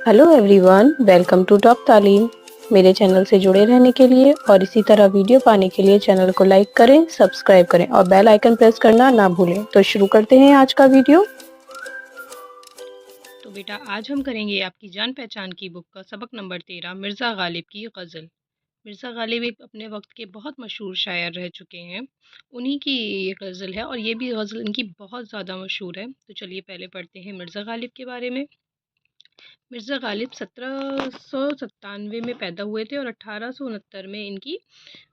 Hello everyone, welcome to top तालीम। मेरे channel से जुड़े रहने के लिए और इसी तरह वीडियो पाने के लिए चैनल को लाइक करें, सब्सक्राइब करें और बेल आइकन प्रेस करना ना भूलें। तो शुरू करते हैं आज का वीडियो। तो बेटा आज हम करेंगे आपकी जान पहचान की बुक का सबक नंबर 13 मिर्ज़ा गालिब की गज़ल। मिर्ज़ा गालिब एक अपने वक्त के बहुत मशहूर शायर रह चुके हैं। उन्हीं की ये गज़ल है और ये भी गज़ल इनकी बहुत ज़्यादा मशहूर है। तो चलिए पहले पढ़ते हैं मिर्ज़ा गालिब के बारे में। मिर्ज़ा गालिब 1797 में पैदा हुए थे और 1869 में इनकी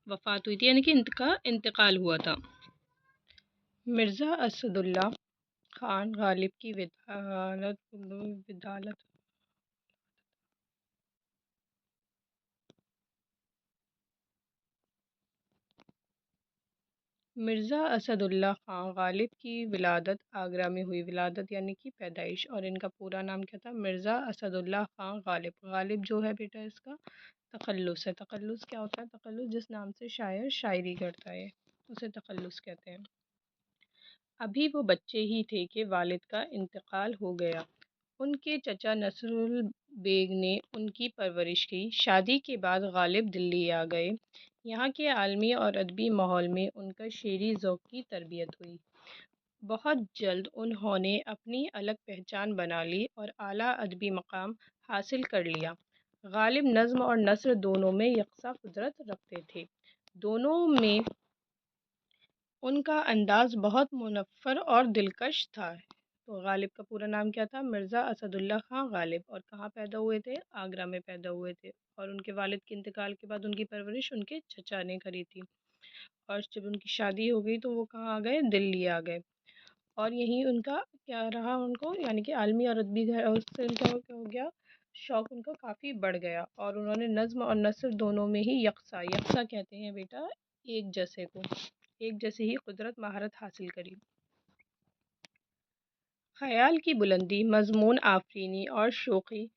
वफ़ात हुई थी, यानी कि इनका इंतकाल हुआ था। मिर्ज़ा असदुल्ला खान गालिब की विदालत मिर्ज़ा असदुल्ला ख़ान गालिब की विलादत आगरा में हुई। विलादत यानी कि पैदाइश, और इनका पूरा नाम क्या था? मिर्ज़ा असदुल्ला ख़ान गालिब। गालिब जो है बेटा इसका तख़ल्लुस है। तख़ल्लुस क्या होता है? तख़ल्लुस जिस नाम से शायर शायरी करता है उसे तख़ल्लुस कहते हैं। अभी वो बच्चे ही थे कि वालिद का इंतकाल हो गया। उनके चचा नसरुल बेग ने उनकी परवरिश की। शादी के बाद गालिब दिल्ली आ गए। यहाँ के आलमी और अदबी माहौल में उनका शेरी ज़ौक़ की तरबियत हुई। बहुत जल्द उन्होंने अपनी अलग पहचान बना ली और आला अदबी मकाम हासिल कर लिया। गालिब नज़्म और नस्र दोनों में यकसा कुदरत रखते थे। दोनों में उनका अंदाज बहुत मुनफ़्फ़र और दिलकश था। तो गालिब का पूरा नाम क्या था? मिर्ज़ा असदुल्ला ख़ान गालिब। और कहाँ पैदा हुए थे? आगरा में पैदा हुए थे। और उनके वालिद के इंतकाल के बाद उनकी परवरिश उनके चचा ने करी थी। और जब उनकी शादी हो गई तो वो कहाँ आ गए? दिल्ली आ गए। और यहीं उनका क्या रहा, उनको यानी कि आलमी और अदबी घर उससे उनका क्या हो गया, शौक़ उनका काफ़ी बढ़ गया। और उन्होंने नज़्म और नस्र दोनों में ही यकसा यकसा कहते हैं बेटा एक जैसे को, एक जैसे ही कुदरत महारत हासिल करी। ख़याल की बुलंदी, मज़मून आफ़रीनी और शोख़ी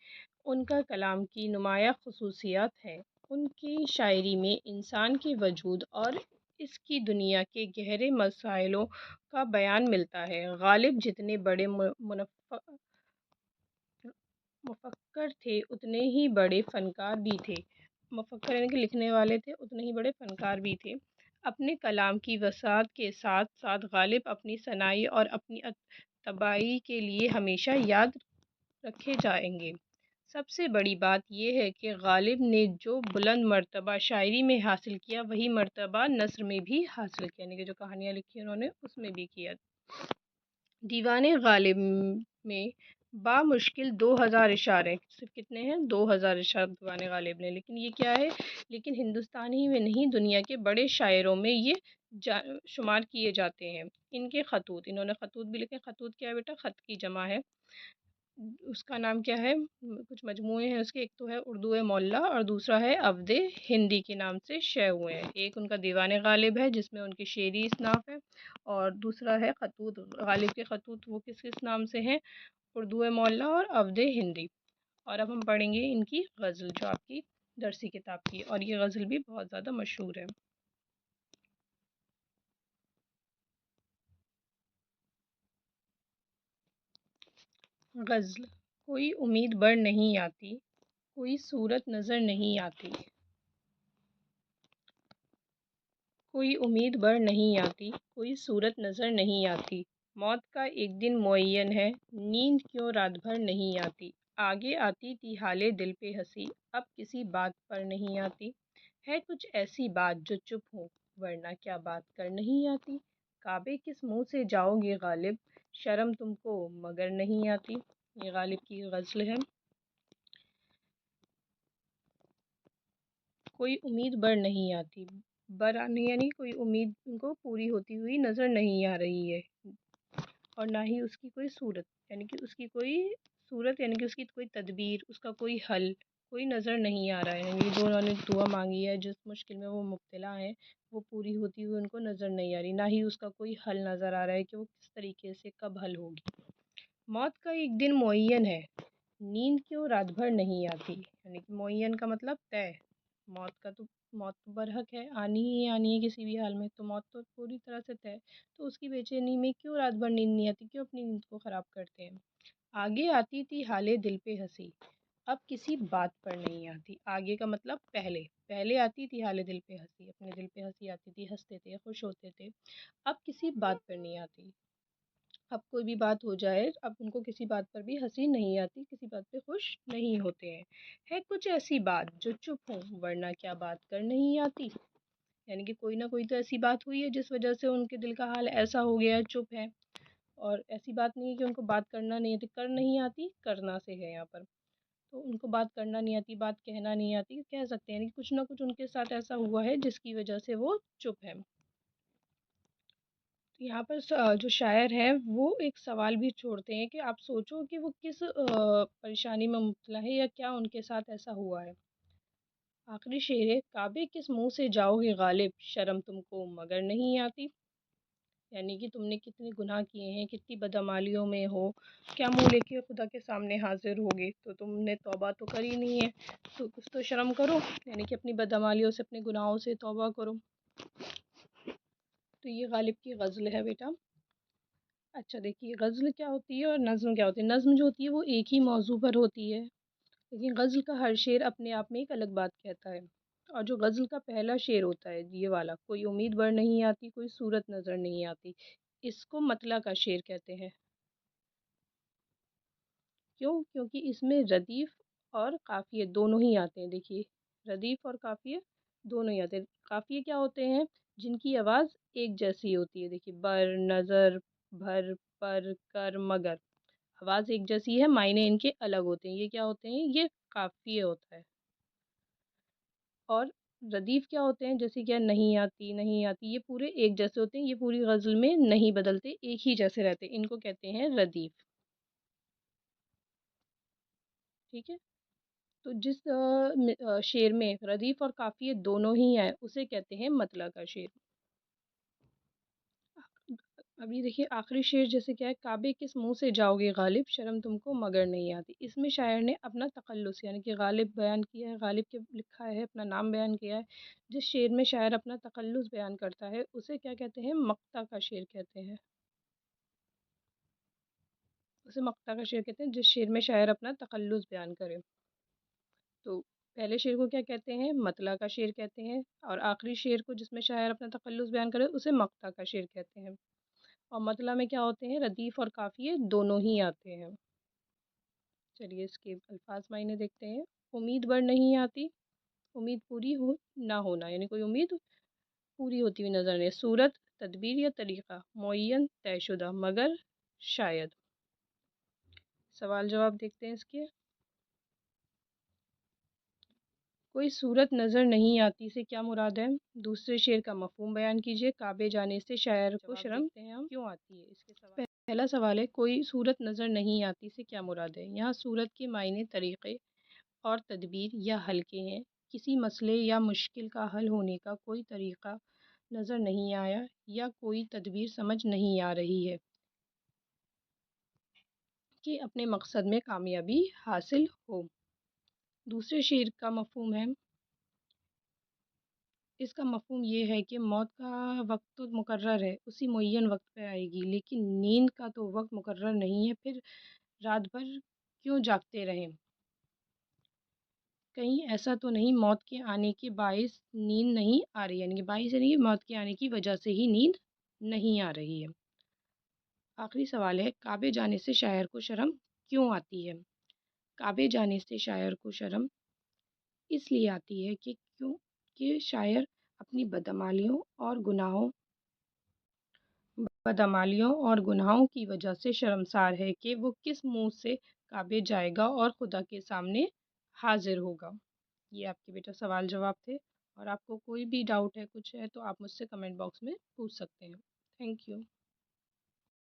उनका कलाम की नुमायाँ ख़ुसूसियत है। उनकी शायरी में इंसान के वजूद और इसकी दुनिया के गहरे मसाइलों का बयान मिलता है। गालिब जितने बड़े मुफ़क्कर थे उतने ही बड़े फ़नकार भी थे। मुफ़क्कर यानी कि लिखने वाले थे, उतने ही बड़े फ़नकार भी थे। अपने कलाम की वसात के साथ साथ गालिब अपनी सनाई और अपनी तबाही के लिए हमेशा याद रखे जाएंगे। सबसे बड़ी बात यह है कि गालिब ने जो बुलंद मर्तबा शायरी में हासिल किया वही मर्तबा नस्र में भी हासिल किया, यानी कि जो कहानियाँ लिखी उन्होंने उसमें भी किया। दीवाने गालिब में बामुश्किल 2000 इशारे, सिर्फ कितने हैं? 2000 इशारे दीवाने गालिब ने। लेकिन ये क्या है? लेकिन हिंदुस्तान ही में नहीं, दुनिया के बड़े शायरों में ये शुमार किए जाते हैं। इनके खतूत, इन्होंने खतूत भी लिखे। खतूत क्या है बेटा? ख़त की जमा है। उसका नाम क्या है? कुछ मजमूए हैं उसके, एक तो है उर्दू मौला और दूसरा है अवध हिंदी के नाम से शय हुए हैं। एक उनका दीवान गालिब है जिसमें उनकी शेरी इसनाफ है, और दूसरा है खतूत। गालिब के खतूत वो किस किस नाम से हैं? उर्दू मौला और अवध हिंदी। और अब हम पढ़ेंगे इनकी गज़ल जो आपकी दरसी किताब की, और ये गज़ल भी बहुत ज़्यादा मशहूर है। गज़ल। कोई उम्मीद बढ़ नहीं आती, कोई सूरत नज़र नहीं आती। कोई उम्मीद बढ़ नहीं आती, कोई सूरत नज़र नहीं आती। मौत का एक दिन मुअय्यन है, नींद क्यों रात भर नहीं आती। आगे आती थी हाले दिल पे हंसी, अब किसी बात पर नहीं आती। है कुछ ऐसी बात जो चुप हो, वरना क्या बात कर नहीं आती। काबे किस मुंह से जाओगे गालिब, शर्म तुमको मगर नहीं आती। ये गालिब की गज़ल है। कोई उम्मीद बढ़ नहीं आती, बरानी यानी कोई उम्मीद उनको पूरी होती हुई नज़र नहीं आ रही है। और ना ही उसकी कोई सूरत, यानी कि उसकी कोई सूरत यानी कि उसकी कोई तदबीर, उसका कोई हल कोई नज़र नहीं आ रहा है। यानी जो उन्होंने दुआ मांगी है, जिस मुश्किल में वो मुब्तला है, वो पूरी होती हुई उनको नज़र नहीं आ रही। ना ही उसका कोई हल नज़र आ रहा है कि वो किस तरीके से कब हल होगी। मौत का एक दिन मुअय्यन है, नींद क्यों रात भर नहीं आती। यानी कि मुअय्यन का मतलब तय। मौत का तो मौत तो बरहक है, आनी ही आनी है किसी भी हाल में, तो मौत तो पूरी तरह से तय। तो उसकी बेचैनी में क्यों रात भर नींद नहीं आती, क्यों अपनी नींद को ख़राब करते हैं। आगे आती थी हाले दिल पे हंसी, اب کسی بات پر نہیں آتی، آگے کا مطلب پہلے، پہلے آتی تھی حال دل پہ ہنسی، اپنے دل پہ ہنسی آتی تھی، ہنستے تھے، خوش ہوتے تھے، اب کسی بات پر نہیں آتی۔ اب کوئی بھی بات ہو جائے، اب ان کو کسی بات پر بھی ہنسی نہیں آتی، کسی بات پہ خوش نہیں ہوتے ہیں۔ ہے کچھ ایسی بات جو چپ ہو، ورنہ کیا بات کر نہیں آتی، یعنی کہ کوئی نہ کوئی تو ایسی بات ہوئی ہے جس وجہ سے ان کے دل کا حال ایسا ہو گیا ہے، چپ ہے، اور ایسی بات نہیں ہے کہ ان کو بات کرنا نہیں آتی، کر نہیں آتی، کرنا سے ہے یہاں پر، تو ان کو بات کرنا نہیں آتی، بات کہنا نہیں آتی، کہہ سکتے ہیں، یعنی کچھ نہ کچھ ان کے ساتھ ایسا ہوا ہے جس کی وجہ سے وہ چپ ہے۔ تو یہاں پر جو شاعر ہے وہ ایک سوال بھی چھوڑتے ہیں کہ آپ سوچو کہ وہ کس پریشانی میں مبتلا ہے یا کیا ان کے ساتھ ایسا ہوا ہے۔ آخری شعر ہے، کعبے کس منہ سے جاؤ گے غالب، شرم تم کو مگر نہیں آتی، یعنی کہ تم نے کتنے گناہ کیے ہیں، کتنی بدعمالیوں میں ہو، کیا منہ لے کے خدا کے سامنے حاضر ہوگے، تو تم نے توبہ تو کری نہیں ہے، تو کچھ تو شرم کرو، یعنی کہ اپنی بدعمالیوں سے، اپنے گناہوں سے توبہ کرو۔ تو یہ غالب کی غزل ہے بیٹا۔ اچھا دیکھیے، غزل کیا ہوتی ہے اور نظم کیا ہوتی ہے۔ نظم جو ہوتی ہے وہ ایک ہی موضوع پر ہوتی ہے، لیکن غزل کا ہر شعر اپنے آپ میں ایک الگ بات کہتا ہے۔ اور جو غزل کا پہلا شعر ہوتا ہے یہ والا، کوئی امید بڑھ نہیں آتی، کوئی صورت نظر نہیں آتی، اس کو مطلع کا شعر کہتے ہیں۔ کیوں؟ کیونکہ اس میں ردیف اور قافیے دونوں ہی آتے ہیں۔ دیکھیے، ردیف اور قافیے دونوں ہی آتے ہیں۔ قافیے کیا ہوتے ہیں؟ جن کی آواز ایک جیسی ہوتی ہے۔ دیکھیے، بر، نظر، بھر، پر، کر، مگر، آواز ایک جیسی ہے، معنی ان کے الگ ہوتے ہیں۔ یہ کیا ہوتے ہیں؟ یہ قافیے ہوتا ہے۔ اور ردیف کیا ہوتے ہیں؟ جیسے کہ نہیں آتی، نہیں آتی، یہ پورے ایک جیسے ہوتے ہیں، یہ پوری غزل میں نہیں بدلتے، ایک ہی جیسے رہتے ہیں، ان کو کہتے ہیں ردیف۔ ٹھیک ہے؟ تو جس شعر میں ردیف اور قافیے دونوں ہی ہیں اسے کہتے ہیں مطلع کا شعر۔ ابھی دیکھیے آخری شعر جیسے کیا ہے، کعبے کس منہ سے جاؤ گے غالب، شرم تم کو مگر نہیں آتی، اس میں شاعر نے اپنا تخلص یعنی کہ غالب بیان کیا ہے، غالب کے لکھا ہے، اپنا نام بیان کیا ہے۔ جس شعر میں شاعر اپنا تخلص بیان کرتا ہے اسے کیا کہتے ہیں؟ مقطع کا شعر کہتے ہیں، اسے مقطع کا شعر کہتے ہیں جس شعر میں شاعر اپنا تخلص بیان کرے۔ تو پہلے شعر کو کیا کہتے ہیں؟ مطلع کا شعر کہتے ہیں، اور آخری شعر کو جس میں شاعر اپنا تخلص بیان کرے اسے مقطع کا شعر کہتے ہیں۔ اور مطلع میں کیا ہوتے ہیں؟ ردیف اور قافیے دونوں ہی آتے ہیں۔ چلیے اس کے الفاظ معنی دیکھتے ہیں۔ امید بڑھ نہیں آتی، امید پوری ہو نہ ہونا، یعنی کوئی امید پوری ہوتی ہوئی نظر نہیں۔ صورت، تدبیر یا طریقہ، معین، طے شدہ، مگر، شاید۔ سوال جواب دیکھتے ہیں اس کے۔ کوئی صورت نظر نہیں آتی سے کیا مراد ہے؟ دوسرے شعر کا مفہوم بیان کیجیے۔ کعبے جانے سے شاعر کو شرم کیوں آتی ہے؟ اس کے سوال پہلا سوال ہے، کوئی صورت نظر نہیں آتی سے کیا مراد ہے؟ یہاں صورت کے معنی طریقے اور تدبیر یا حل کے ہیں۔ کسی مسئلے یا مشکل کا حل ہونے کا کوئی طریقہ نظر نہیں آیا یا کوئی تدبیر سمجھ نہیں آ رہی ہے کہ اپنے مقصد میں کامیابی حاصل ہو۔ دوسرے شعر کا مفہوم ہے، اس کا مفہوم یہ ہے کہ موت کا وقت تو مقرر ہے، اسی معین وقت پہ آئے گی، لیکن نیند کا تو وقت مقرر نہیں ہے، پھر رات بھر کیوں جاگتے رہیں؟ کہیں ایسا تو نہیں موت کے آنے کے باعث نیند نہیں آ رہی ہے، یعنی کہ باعث یعنی کہ موت کے آنے کی وجہ سے ہی نیند نہیں آ رہی ہے۔ آخری سوال ہے، کعبے جانے سے شاعر کو شرم کیوں آتی ہے؟ کعبے جانے سے شاعر کو شرم اس لیے آتی ہے کہ شاعر اپنی بدعمالیوں اور گناہوں کی وجہ سے شرمسار ہے کہ وہ کس منہ سے کعبے جائے گا اور خدا کے سامنے حاضر ہوگا۔ یہ آپ کے بیٹا سوال جواب تھے، اور آپ کو کوئی بھی ڈاؤٹ ہے، کچھ ہے تو آپ مجھ سے کمنٹ باکس میں پوچھ سکتے ہیں۔ Thank you.